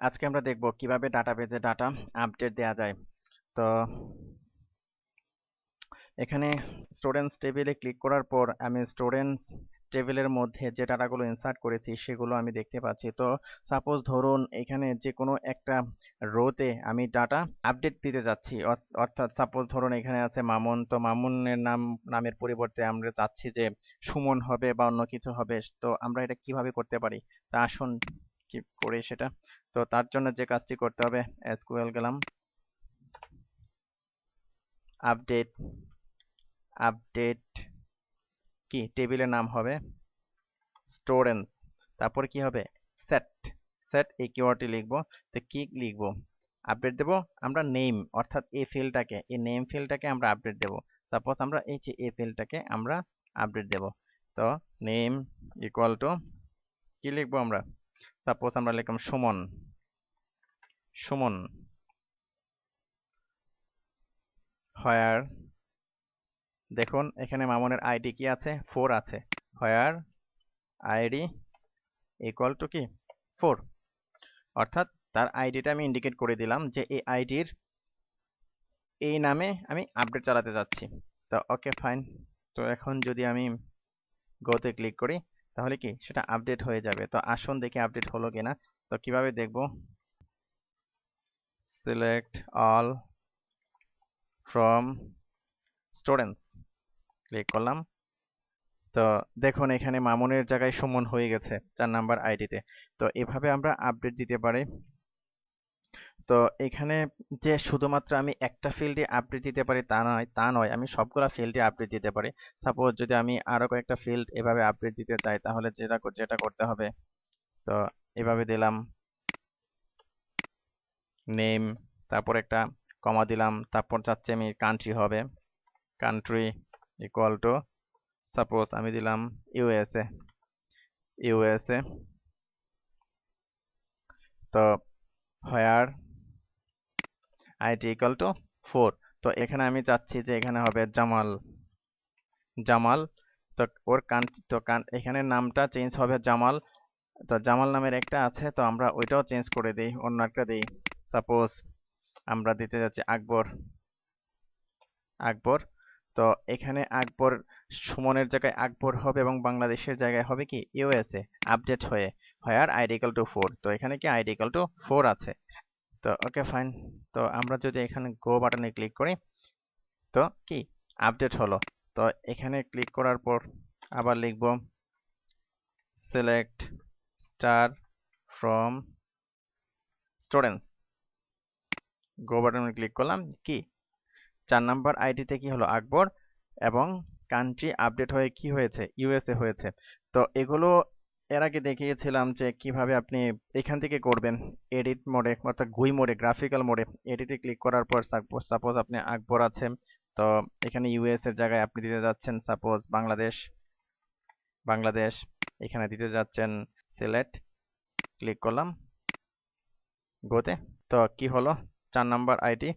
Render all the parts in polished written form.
আজকে আমরা দেখব কিভাবে ডাটাবেজে ডাটা আপডেট দেওয়া যায়। তো এখানে স্টুডেন্টস টেবিলে ক্লিক করার পর আমি স্টুডেন্টস টেবিলের মধ্যে যে ডাটাগুলো ইনসার্ট করেছি সেগুলো আমি দেখতে পাচ্ছি। তো সাপোজ ধরুন এখানে যে কোনো একটা রোতে আমি ডাটা আপডেট দিতে যাচ্ছি, অর্থাৎ সাপোজ ধরুন এখানে আছে মামুন, তো মামুনের নামের পরিবর্তে আমরা চাচ্ছি যে সুমন হবে বা অন্য কিছু হবে। তো আমরা এটা কিভাবে করতে পারি, তা আসুন কি করি সেটা। তো তার জন্য যে কাজটি করতে হবে, এসকিউএল গেলাম, আপডেট আপডেট কি টেবিলের নাম হবে স্টুডেন্টস, তারপর কি হবে সেট, সেট এই কিওয়ার্ডটি লিখবো। তো কি লিখবো, আপডেট দেব আমরা নেম, অর্থাৎ এই ফিল্ডটাকে, এই নেম ফিল্ডটাকে আমরা আপডেট দেব। সাপোজ আমরা এই যে এই ফিল্ডটাকে আমরা আপডেট দেব। তো নেম ইকুয়াল টু কি লিখবো আমরা, সাপোজ আমরা লিখলাম সুমন, সুমন হোয়ার, দেখুন এখানে মামুনের আইডি কি আছে, 4 আছে, হোয়ার আইডি ইকুয়াল টু কি 4, অর্থাৎ তার আইডিটা আমি ইন্ডিকেট করে দিলাম যে এই আইডির এই নামে আমি আপডেট চালাতে যাচ্ছি। তো ওকে ফাইন। তো এখন যদি আমি গোতে ক্লিক করি তাহলে কি সেটা আপডেট হয়ে যাবে। তো আসুন দেখি আপডেট হলো কিনা। তো কিভাবে দেখব, select all from students click করলাম। তো দেখুন এখানে মামুনের জায়গায় সুমন হয়ে গেছে 4 নাম্বার আইডিতে। তো এভাবে আমরা আপডেট দিতে পারি। তো এখানে যে শুধুমাত্র আমি একটা ফিল্ডে আপডেট দিতে পারি তা নয়, আমি সবগুলা ফিল্ডে আপডেট দিতে পারি। সাপোজ যদি আমি আরো কয়েকটা ফিল্ড এভাবে আপডেট দিতে চাই তাহলে যেটা করতে হবে, তো এভাবে দিলাম নেম, তারপর একটা কমা দিলাম, তারপর চাচ্ছি আমি কান্ট্রি হবে, কান্ট্রি ইকুয়াল টু সাপোজ আমি দিলাম ইউএসএ, ইউএসএ। তো হোয়ার আইডি ইকুয়াল টু 4। তো এখানে আমি চাচ্ছি যে এখানে হবে জামাল, জামাল। তো ওর এখানে নামটা চেঞ্জ হবে জামাল। তো জামাল নামের একটা আছে, তো আমরা ওইটাও চেঞ্জ করে দিই, অন্য একটা দিই। সাপোজ আমরা দিতে যাচ্ছি আকবর, আকবর। তো এখানে আকবর সুমনের জায়গায় আকবর হবে এবং বাংলাদেশের জায়গায় হবে কি ইউএসএ, আপডেট হয়ে হোয়ার আইডি ইকুয়াল টু 4। তো এখানে কি আইডি ইকুয়াল টু 4 আছে। তো ওকে ফাইন। তো আমরা যদি এখানে গো বাটনে ক্লিক করি তো কি আপডেট হলো। তো এখানে ক্লিক করার পর আবার লিখব সিলেক্ট স্টার ফ্রম স্টুডেন্টস, গো বাটনে ক্লিক করলাম, কি 4 নাম্বার আইডিতে কি হলো আকবর, এবং কান্ট্রি আপডেট হয়ে কি হয়েছে ইউএসএ হয়েছে। তো এগুলো এর আগে দেখিয়েছিলাম যে কিভাবে আপনি এখান থেকে করবেন এডিট মোডে, অর্থাৎ গুই মোডে, গ্রাফিক্যাল মোডে। এডিটে ক্লিক করার পর সাপোজ আপনি আকবর আছে, তো এখানে ইউএস এর জায়গায় আপনি দিতে যাচ্ছেন সাপোজ বাংলাদেশ, বাংলাদেশ এখানে দিতে যাচ্ছেন সিলেক্ট, ক্লিক করলাম গোতে। তো কি হলো, 4 নাম্বার আইডি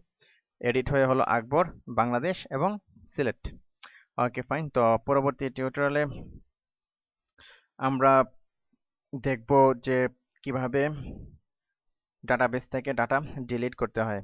এডিট হয়ে হলো আকবর, বাংলাদেশ এবং সিলেট। Okay fine. তো পরবর্তী টিউটোরিয়ালে আমরা দেখব যে কিভাবে ডাটাবেস থেকে ডাটা ডিলিট করতে হয়।